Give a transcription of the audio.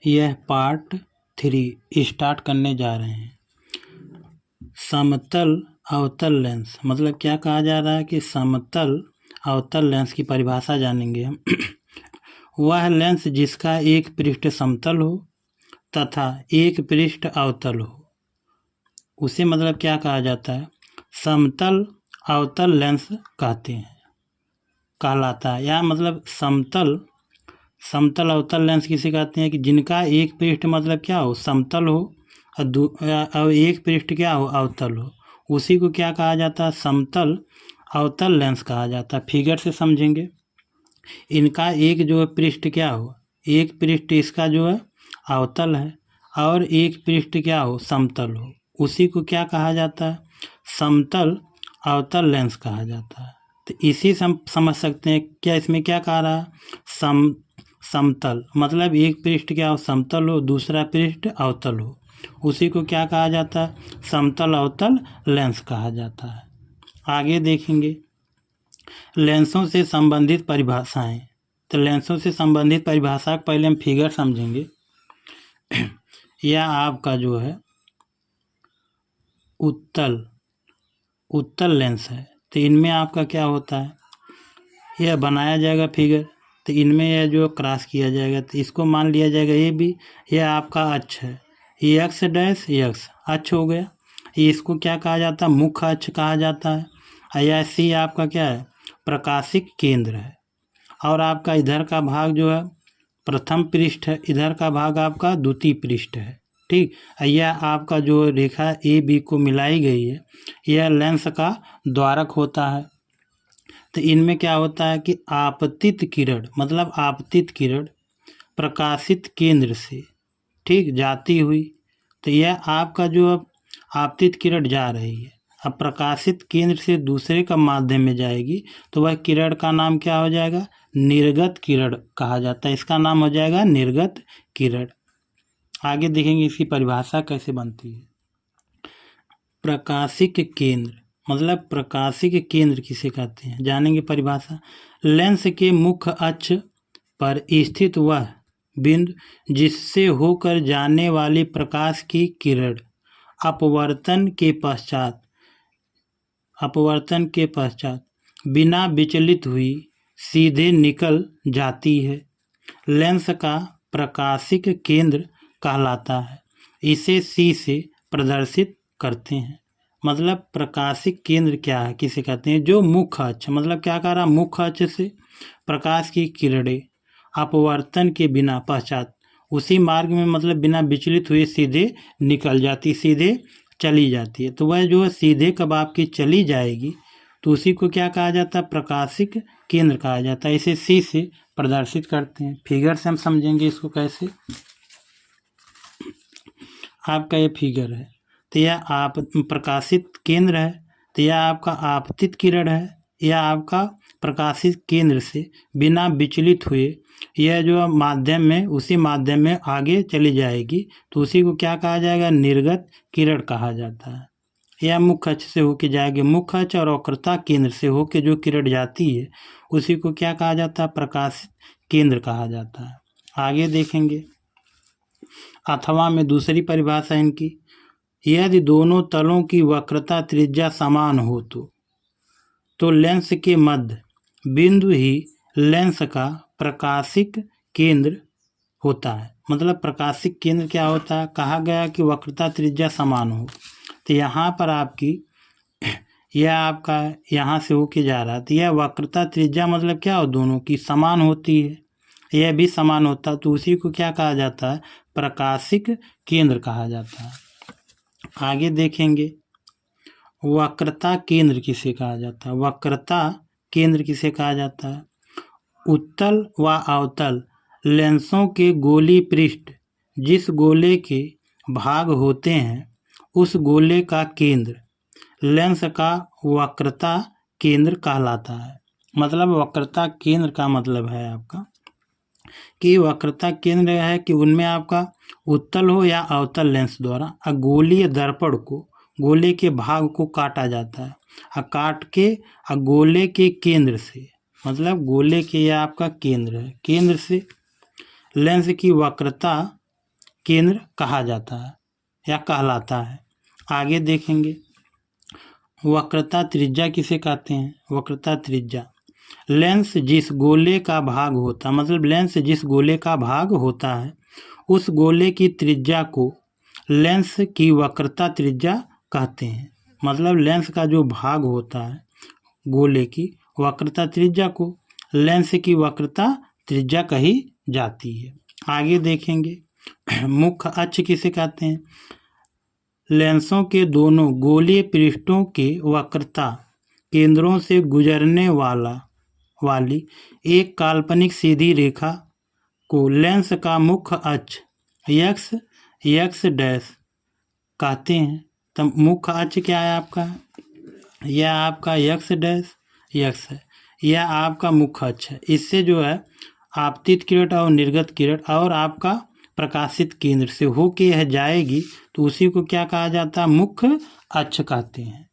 यह part 3 start करने जा रहे हैं। समतल अवतल लेंस मतलब क्या कहा जा रहा है कि समतल अवतल लेंस की परिभाषा जानेंगे हम। वह लेंस जिसका एक पृष्ठ समतल हो तथा एक पृष्ठ अवतल हो, उसे मतलब क्या कहा जाता है, समतल अवतल लेंस कहलाता है। या मतलब समतल अवतल लेंस किसे कहते हैं कि जिनका एक पृष्ठ मतलब क्या हो, समतल हो और एक पृष्ठ क्या हो, अवतल हो, उसी को क्या कहा जाता है, समतल अवतल लेंस कहा जाता है। फिगर से समझेंगे। इनका एक जो है पृष्ठ क्या हो, एक पृष्ठ इसका जो है अवतल है और एक पृष्ठ क्या हो, समतल हो, उसी को क्या कहा जाता है, समतल अवतल लेंस कहा जाता है। तो इसी से हम समझ सकते हैं क्या इसमें क्या कहा रहा है, समतल मतलब एक पृष्ठ क्या हो, समतल हो, दूसरा पृष्ठ अवतल हो, उसी को क्या कहा जाता है, समतल अवतल लेंस कहा जाता है। आगे देखेंगे लेंसों से संबंधित परिभाषाएं। तो लेंसों से संबंधित परिभाषा पहले हम फिगर समझेंगे। यह आपका जो है उत्तल लेंस है। तो इनमें आपका क्या होता है, यह बनाया जाएगा फिगर। तो इनमें यह जो क्रॉस किया जाएगा तो इसको मान लिया जाएगा ये भी, यह आपका अक्ष है, ये एक्स डैश एक्स अक्ष हो गया। इसको क्या कहा जाता है, मुख्य अक्ष कहा जाता है। यह सी आपका क्या है, प्रकाशिक केंद्र है। और आपका इधर का भाग जो है प्रथम पृष्ठ है, इधर का भाग आपका द्वितीय पृष्ठ है। ठीक, यह आपका जो रेखा ए बी को मिलाई गई है, यह लेंस का द्वारक होता है। तो इनमें क्या होता है कि आपतित किरण मतलब आपतित किरण प्रकाशित केंद्र से ठीक जाती हुई, तो यह आपका जो अब आपतित किरण जा रही है, अब प्रकाशित केंद्र से दूसरे का माध्यम में जाएगी, तो वह किरण का नाम क्या हो जाएगा, निर्गत किरण कहा जाता है। इसका नाम हो जाएगा निर्गत किरण। आगे देखेंगे इसकी परिभाषा कैसे बनती है। प्रकाशिक केंद्र मतलब प्रकाशिक केंद्र किसे कहते हैं, जानेंगे परिभाषा। लेंस के मुख्य अक्ष पर स्थित वह बिंदु जिससे होकर जाने वाली प्रकाश की किरण अपवर्तन के पश्चात बिना विचलित हुई सीधे निकल जाती है, लेंस का प्रकाशिक केंद्र कहलाता है। इसे सी से प्रदर्शित करते हैं। मतलब प्रकाशिक केंद्र क्या है, किसे कहते हैं, जो मुख्य अक्ष मतलब क्या कह रहा, मुख्य अक्ष से प्रकाश की किरणें अपवर्तन के बिना पश्चात उसी मार्ग में मतलब बिना विचलित हुए सीधे निकल जाती, सीधे चली जाती है। तो वह जो है सीधे कब आपकी चली जाएगी तो उसी को क्या कहा जाता है, प्रकाशिक केंद्र कहा जाता है। इसे सी से प्रदर्शित करते हैं। फिगर से हम समझेंगे इसको कैसे। आपका ये फिगर है, तो यह आप प्रकाशित केंद्र है, तो यह आपका आपतित किरण है, यह आपका प्रकाशित केंद्र से बिना विचलित हुए यह जो माध्यम में उसी माध्यम में आगे चली जाएगी, तो उसी को क्या कहा जाएगा, निर्गत किरण कहा जाता है। यह मुख्य अक्ष से होके जाएगी, मुख्य अक्ष और वक्रता केंद्र से होके जो किरण जाती है उसी को क्या कहा जाता है, प्रकाशित केंद्र कहा जाता है। आगे देखेंगे अथवा में दूसरी परिभाषा इनकी, यदि दोनों तलों की वक्रता त्रिज्या समान हो तो लेंस के मध्य बिंदु ही लेंस का प्रकाशिक केंद्र होता है। मतलब प्रकाशिक केंद्र क्या होता है, कहा गया कि वक्रता त्रिज्या समान हो। तो यहाँ पर आपकी यह आपका यहाँ से होके जा रहा है, तो यह वक्रता त्रिज्या मतलब क्या हो, दोनों की समान होती है, यह भी समान होता है, तो उसी को क्या कहा जाता है, प्रकाशिक केंद्र कहा जाता है। आगे देखेंगे वक्रता केंद्र किसे कहा जाता है। वक्रता केंद्र किसे कहा जाता है, उत्तल व अवतल लेंसों के गोली पृष्ठ जिस गोले के भाग होते हैं उस गोले का केंद्र लेंस का वक्रता केंद्र कहलाता है। मतलब वक्रता केंद्र का मतलब है आपका कि वक्रता केंद्र है कि उनमें आपका उत्तल हो या अवतल लेंस द्वारा गोलीय दर्पण को गोले के भाग को काटा जाता है, काट के गोले के केंद्र से मतलब गोले के यह आपका केंद्र है, केंद्र से लेंस की वक्रता केंद्र कहा जाता है या कहलाता है। आगे देखेंगे वक्रता त्रिज्या किसे कहते हैं। वक्रता त्रिज्या लेंस जिस गोले का भाग होता है, मतलब लेंस जिस गोले का भाग होता है उस गोले की त्रिज्या को लेंस की वक्रता त्रिज्या कहते हैं। मतलब लेंस का जो भाग होता है गोले की वक्रता त्रिज्या को लेंस की वक्रता त्रिज्या कही जाती है। आगे देखेंगे मुख्य अक्ष किसे कहते हैं। लेंसों के दोनों गोलीय पृष्ठों के वक्रता केंद्रों से गुजरने वाली एक काल्पनिक सीधी रेखा को लेंस का मुख्य अक्ष x डैश कहते हैं। तो मुख्य अक्ष क्या है आपका, यह आपका x डैश x है, यह आपका मुख्य अक्ष है। इससे जो है आपतित किरण और निर्गत किरण और आपका प्रकाशित केंद्र से होके यह जाएगी तो उसी को क्या कहा जाता है, मुख्य अक्ष कहते हैं।